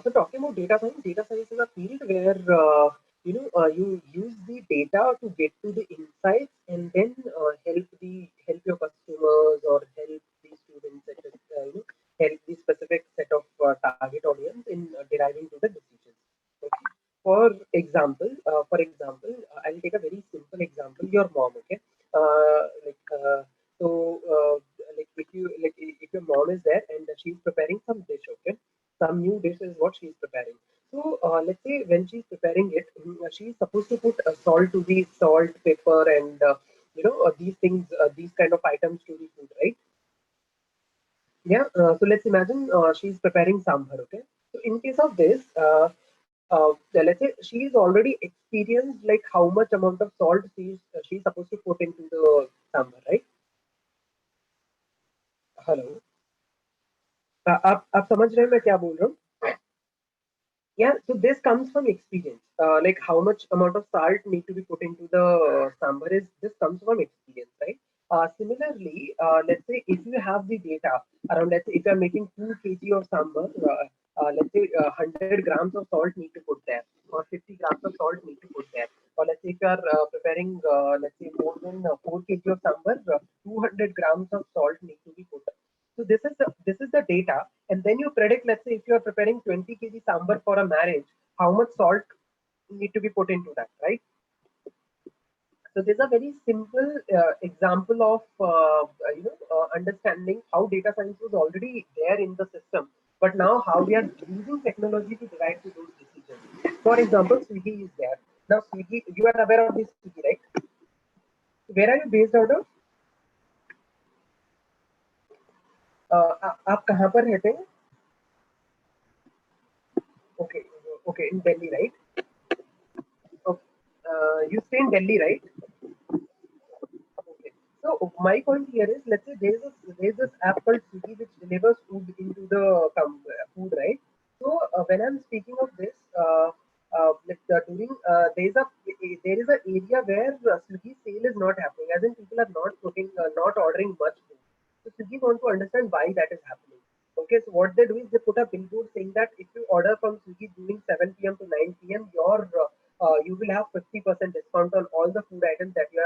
So talking about data science is a field where you use the data to get to the insights and then help your customers or help the students, help the specific set of target audience in deriving to the decisions. Okay. I'll take a very simple example. Your mom, okay? Like so, like if your mom is there and she's preparing some dish, okay? Some new dish is what she's preparing. So let's say when she's preparing it, she's supposed to put salt to the salt, pepper, and these things, these kind of items to the food, right? Yeah. So let's imagine she's preparing sambar. Okay. So in case of this, let's say she's already experienced like how much amount of salt she's supposed to put into the sambar, right? Hello आप समझ रहे हैं मैं क्या बोल रहा हूँ Yeah, so this comes from experience. Like how much amount of salt need to be put into the sambar is this comes from experience, right? Similarly, let's say if you have the data around, let's say if you are making 2 kg of sambar, let's say 100 grams of salt need to put there, or 50 grams of salt need to put there, or let's say if you are preparing, let's say more than 4 kg of sambar, 200 grams of salt need to be put. So this is the data, and then you predict. Let's say if you are preparing 20 kg sambar for a marriage, how much salt need to be put into that, right? So this is a very simple example of understanding how data science was already there in the system, but now how we are using technology to derive to those decisions. For example, Swiggy is there now. Swiggy, you are aware of this Swiggy, right? Where are you based out of? आप कहाँ पर रहते हैं? Okay, okay, in Delhi, right? Okay. You stay in Delhi, right? Okay. So my point here is, let's say there's this app called Swiggy which delivers food into the food, right? So when I'm speaking of this, like during there is an area where Swiggy sale is not happening, as in people are not ordering much food. So Swiggy want to understand why that is happening. Okay, so what they do is they put a billboard saying that if you order from Swiggy during 7 p.m. to 9 p.m., you will have 50% discount on all the food items that you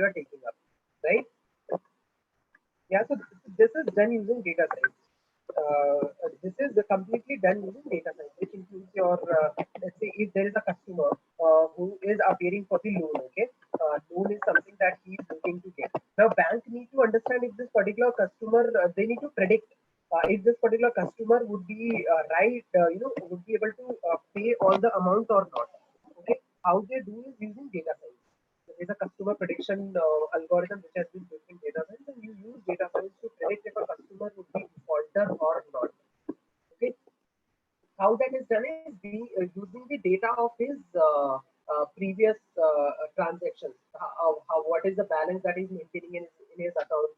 are taking up, right? Yeah, so this is done using data science. This is completely done using data science, which includes your, let's say, if there is a customer who is appearing for the loan, okay? Loan is something that he is looking to get. Now, bank need to understand if this particular customer, they need to predict if this particular customer would be would be able to pay all the amount or not. Okay, how they do is using data science. There is a customer prediction algorithm which has been built in data science, and you use data science to predict if a customer would be defaulter or not. Okay, how that is done is using the data of his previous transactions. What is the balance that he's maintaining in his account?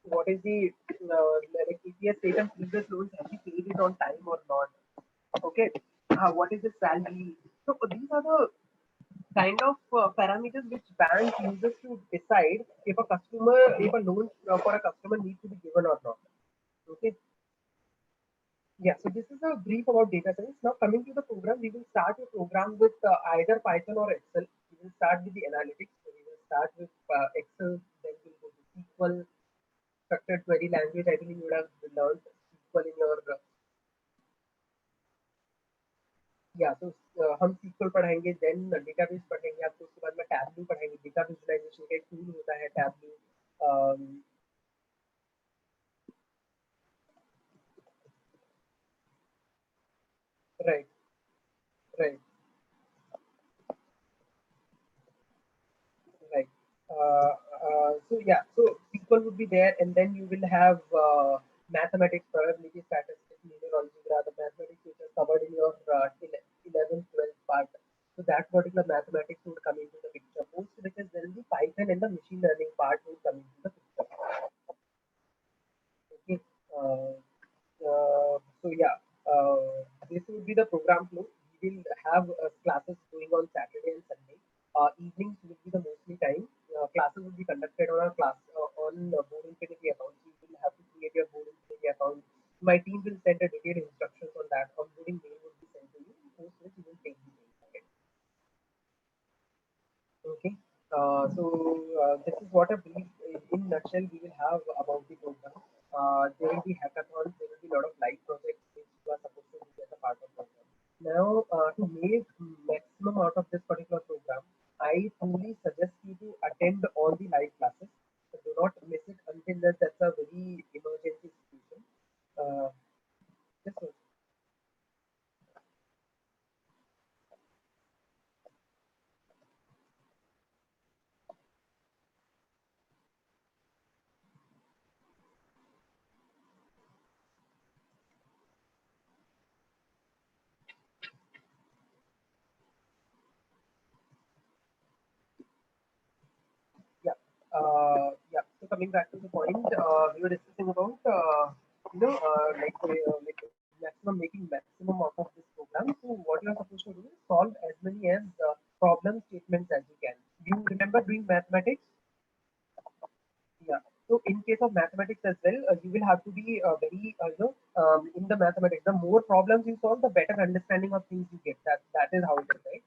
What is the like if he has taken previous loans, has he paid it on time or not? Okay, what is his salary? So these are the kind of parameters which bank uses to decide if a loan for a customer needs to be given or not. Okay. Yeah, so this is a brief about data science. Now coming to the program, we will start a program with either Python or Excel. We will start with the analytics. So we will start with Excel, then we'll go to SQL, structured query language. I believe you would have learned SQL in your या तो हम SQL पढ़ाएंगे then database पढ़ेंगे आपको उसके बाद में tableau पढ़ाएंगे डेटा विजुअलाइजेशन का एक टूल होता है tableau right right Right. So yeah, so SQL would be there, and then you will have mathematics, probability, statistics, linear algebra, the mathematics which is covered in your 11th, 12th part. So that particular mathematics would come into the picture. Post which is then the Python and the machine learning part would come into the picture. Okay. So yeah, this would be the program flow. We will have classes going on Saturday and Sunday. Evenings will be the mostly time. Classes will be conducted on a class on Board Infinity account. So you will have to create your Board Infinity account. My team will send a detailed instructions on that. Onboarding mail would be sent to you. Post which you will take the thing. Okay. This is what a brief, in nutshell, we will have about the program. There will be hackathons. There will be a lot of live projects which you are supposed to be as a part of the program. Now, to make maximum out of this particular program, I truly suggest you to attend all the live classes. So do not miss it until that's a very emergency situation. Uh, just Yeah. Yeah. So coming back to the point, we were discussing about like maximum making maximum out of this program. So what you are supposed to do is solve as many as problem statements as you can. You remember doing mathematics? Yeah. So in case of mathematics as well, you will have to be very in the mathematics. The more problems you solve, the better understanding of things you get. That is how it is,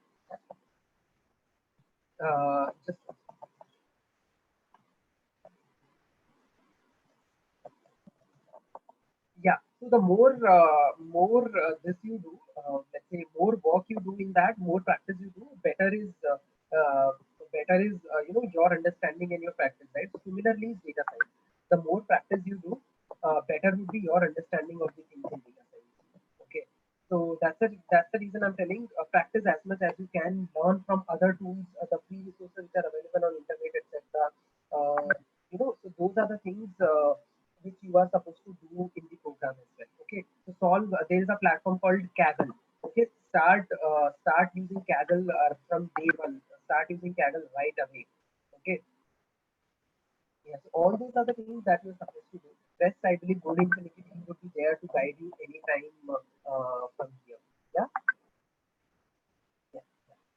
right? Just Yeah. So the more this you do, let's say more work you do in that, more practice you do, better is your understanding and your practice, right? Similarly, is data science. The more practice you do, better would be your understanding of the things in data science. Okay. So that's the reason I'm telling practice as much as you can. Learn from other tools, the free resources which are available on internet, etc. So those are the things which you are supposed to do in the program as well. Okay, to solve, there is a platform called Kaggle. Okay, start using Kaggle from day one. Start using Kaggle right away. Okay, yes, all those are the things that you're supposed to do. Rest, I believe, Golden Infinity team would be there to guide you anytime from here. Yeah, yeah.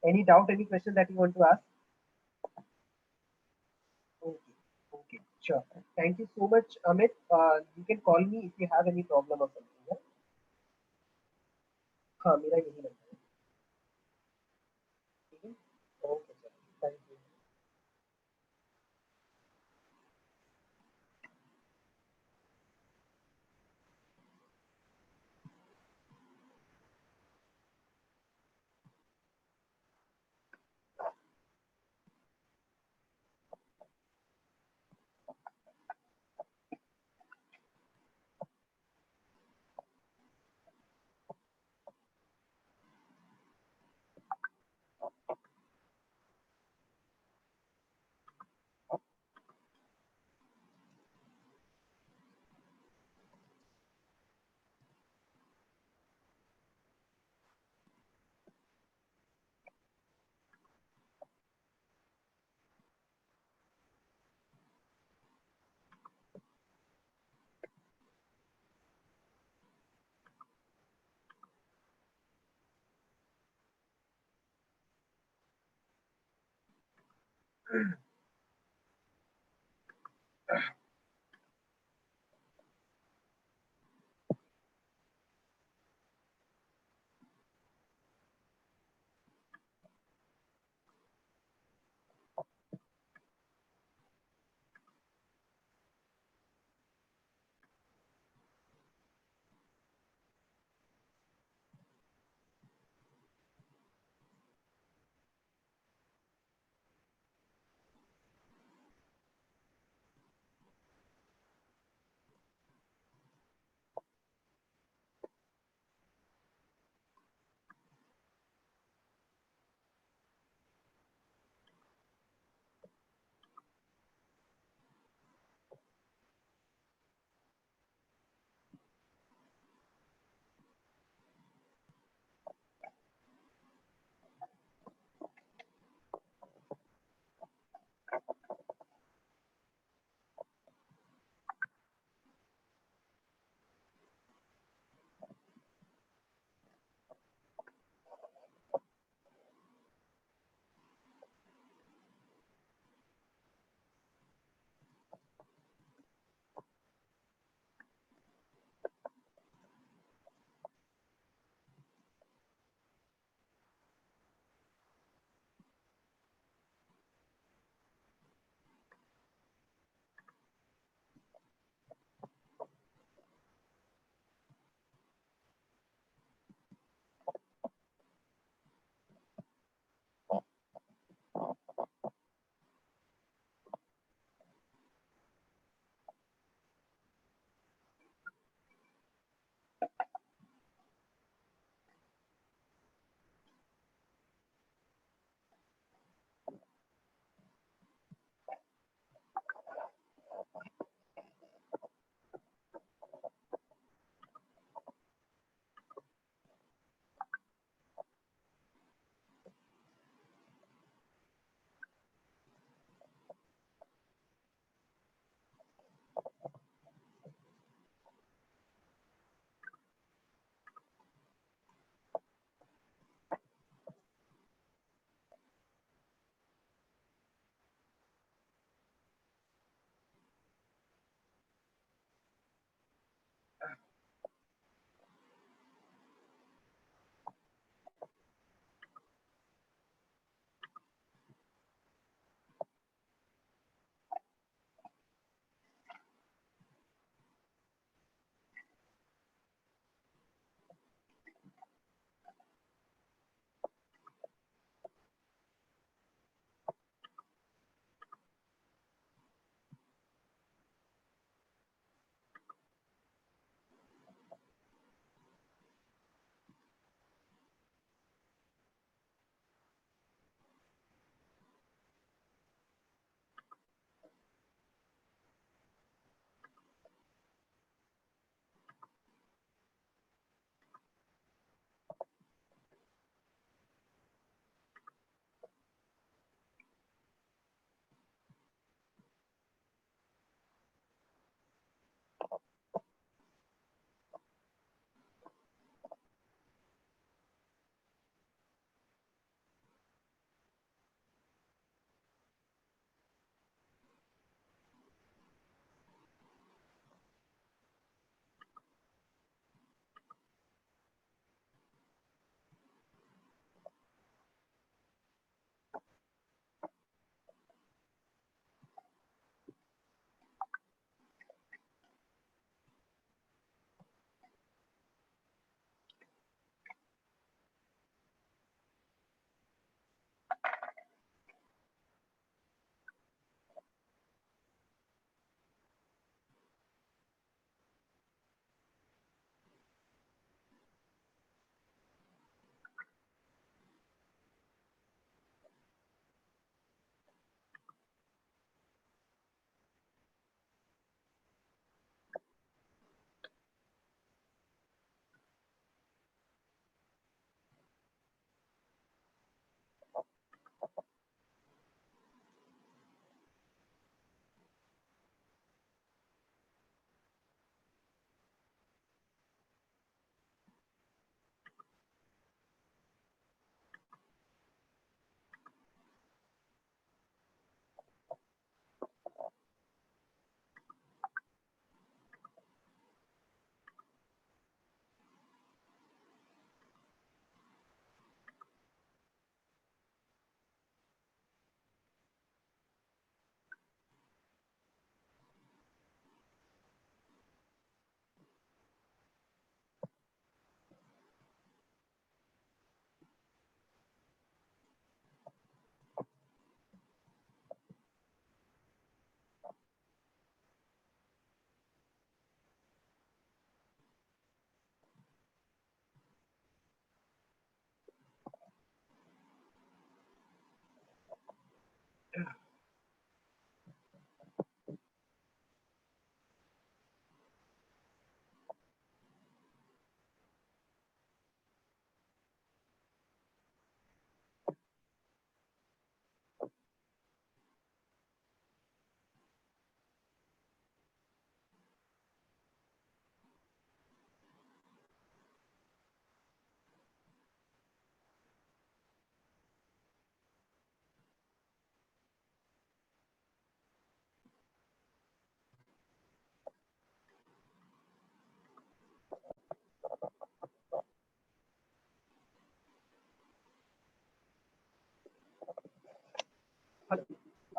Any doubt, any question that you want to ask? Okay, okay, sure. Thank you so much, Amit. You can call me if you have any problem or something. Yeah? हाँ मेरा यही number है ठीक है okay sir thank you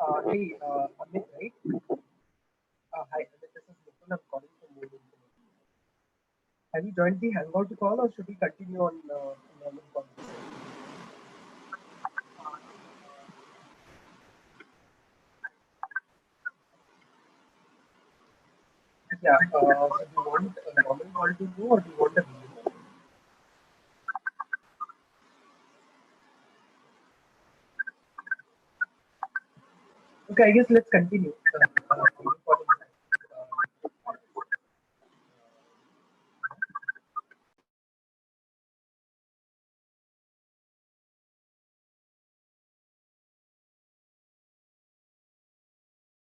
Hey, Amit, right? Hi, Amit, this is Mukul. I'm calling from Moon. Have you joined the Hangout call or should we continue on normal conversation? Yeah, do you want a normal call to do or do you want a video call? Okay, I guess let's continue.